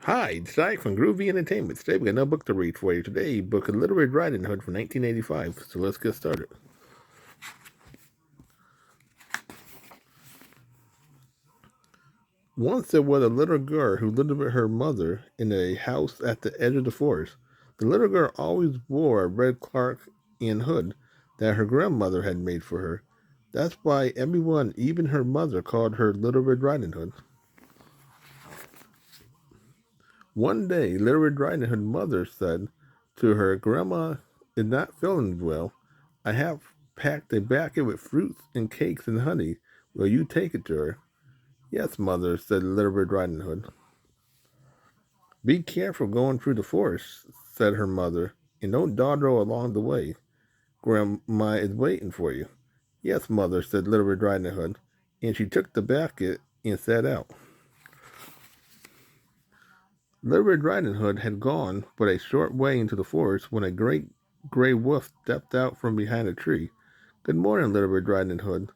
Hi, it's Ike from Groovy Entertainment. Today we got another book to read for you. Today, book of Little Red Riding Hood from 1985. So let's get started. Once there was a little girl who lived with her mother in a house at the edge of the forest. The little girl always wore a red cloak and hood that her grandmother had made for her. That's why everyone, even her mother, called her Little Red Riding Hood. One day, Little Red Riding Hood's mother said to her, "Grandma is not feeling well. I have packed a basket with fruits and cakes and honey. Will you take it to her?" "Yes, mother," said Little Red Riding Hood. "Be careful going through the forest," said her mother, "and don't dawdle along the way. Grandma is waiting for you." "Yes, mother," said Little Red Riding Hood, and she took the basket and set out. Little Red Riding Hood had gone but a short way into the forest when a great gray wolf stepped out from behind a tree. "Good morning, Little Red Riding Hood,"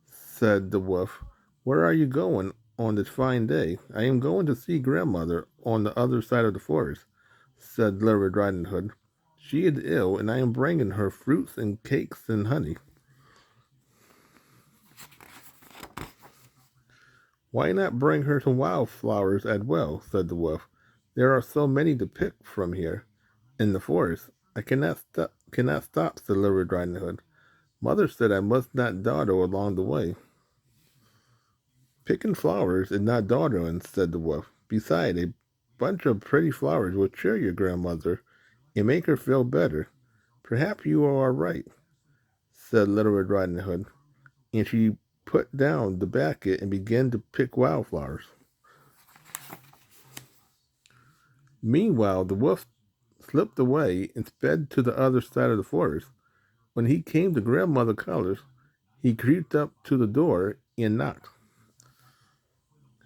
said the wolf. "Where are you going on this fine day?" "I am going to see grandmother on the other side of the forest," said Little Red Riding Hood. "She is ill, and I am bringing her fruits and cakes and honey." "Why not bring her some wildflowers as well?" said the wolf. "There are so many to pick from here in the forest. I cannot stop," said Little Red Riding Hood. "Mother said I must not dawdle along the way." "Picking flowers is not dawdling," said the wolf. "Besides, a bunch of pretty flowers will cheer your grandmother and make her feel better. Perhaps you are right," said Little Red Riding Hood, and she put down the basket and began to pick wildflowers. Meanwhile, the wolf slipped away and sped to the other side of the forest. When he came to Grandmother Colors, he creeped up to the door and knocked.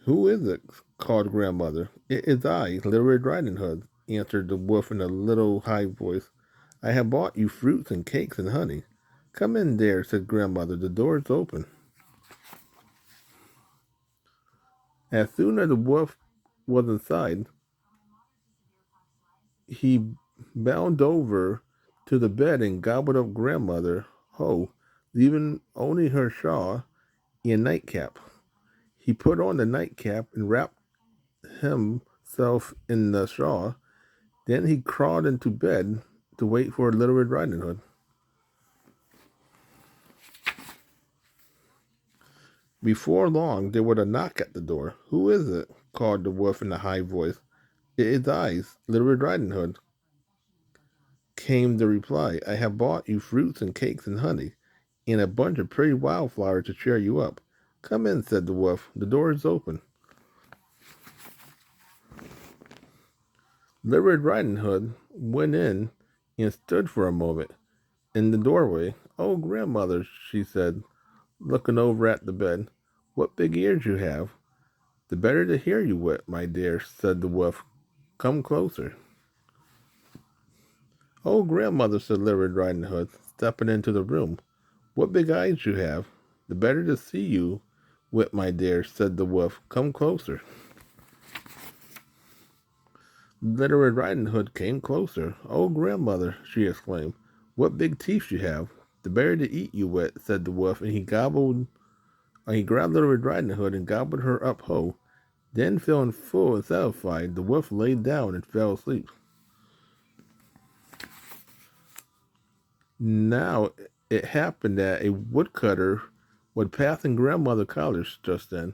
"Who is it?" called Grandmother. "It is I, Little Red Riding Hood," answered the wolf in a little high voice. "I have brought you fruits and cakes and honey." "Come in there," said Grandmother. "The door is open." As soon as the wolf was inside, he bounded over to the bed and gobbled up Grandmother whole, leaving only her shawl and nightcap. He put on the nightcap and wrapped himself in the shawl. Then he crawled into bed to wait for Little Red Riding Hood. Before long, there was a knock at the door. "Who is it?" called the wolf in a high voice. "It is I, Little Red Riding Hood," came the reply. "I have brought you fruits and cakes and honey, and a bunch of pretty wildflowers to cheer you up." "Come in," said the wolf. "The door is open." Little Red Riding Hood went in and stood for a moment in the doorway. "Oh, grandmother," she said, looking over at the bed, "what big ears you have." "The better to hear you with, my dear," said the wolf. "Come closer." "Oh, grandmother," said Little Red Riding Hood, stepping into the room, "what big eyes you have." "The better to see you with, my dear," said the wolf. "Come closer." Little Red Riding Hood came closer. "Oh, grandmother," she exclaimed, "what big teeth you have." "The better to eat you with," said the wolf, and he grabbed Little Red Riding Hood and gobbled her up whole. Then, feeling full and satisfied, the wolf lay down and fell asleep. Now it happened that a woodcutter was passing Grandmother Collars just then.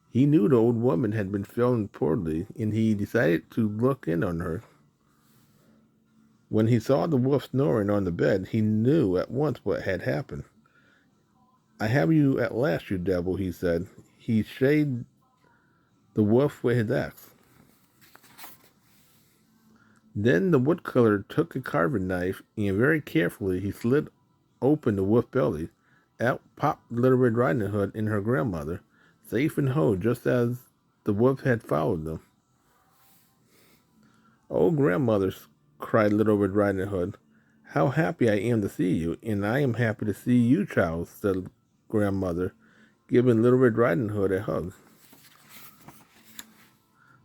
He knew the old woman had been feeling poorly, and he decided to look in on her. When he saw the wolf snoring on the bed, he knew at once what had happened. "I have you at last, you devil," he said. He shaved the wolf with his axe. Then the woodcutter took a carving knife and very carefully he slit open the wolf's belly. Out popped Little Red Riding Hood and her grandmother, safe and whole, just as the wolf had followed them. "Oh, grandmother," cried Little Red Riding Hood, "how happy I am to see you!" "And I am happy to see you, child," said grandmother, giving Little Red Riding Hood a hug.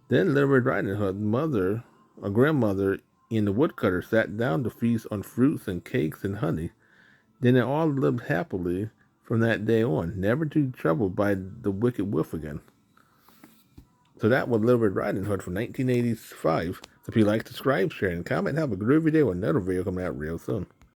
Then Little Red Riding Hood's mother, a grandmother, and the woodcutter sat down to feast on fruits and cakes and honey. Then they all lived happily from that day on, never to be troubled by the wicked wolf again. So that was Little Red Riding Hood from 1985. So if you like, subscribe, share, and comment, have a groovy day with another video coming out real soon.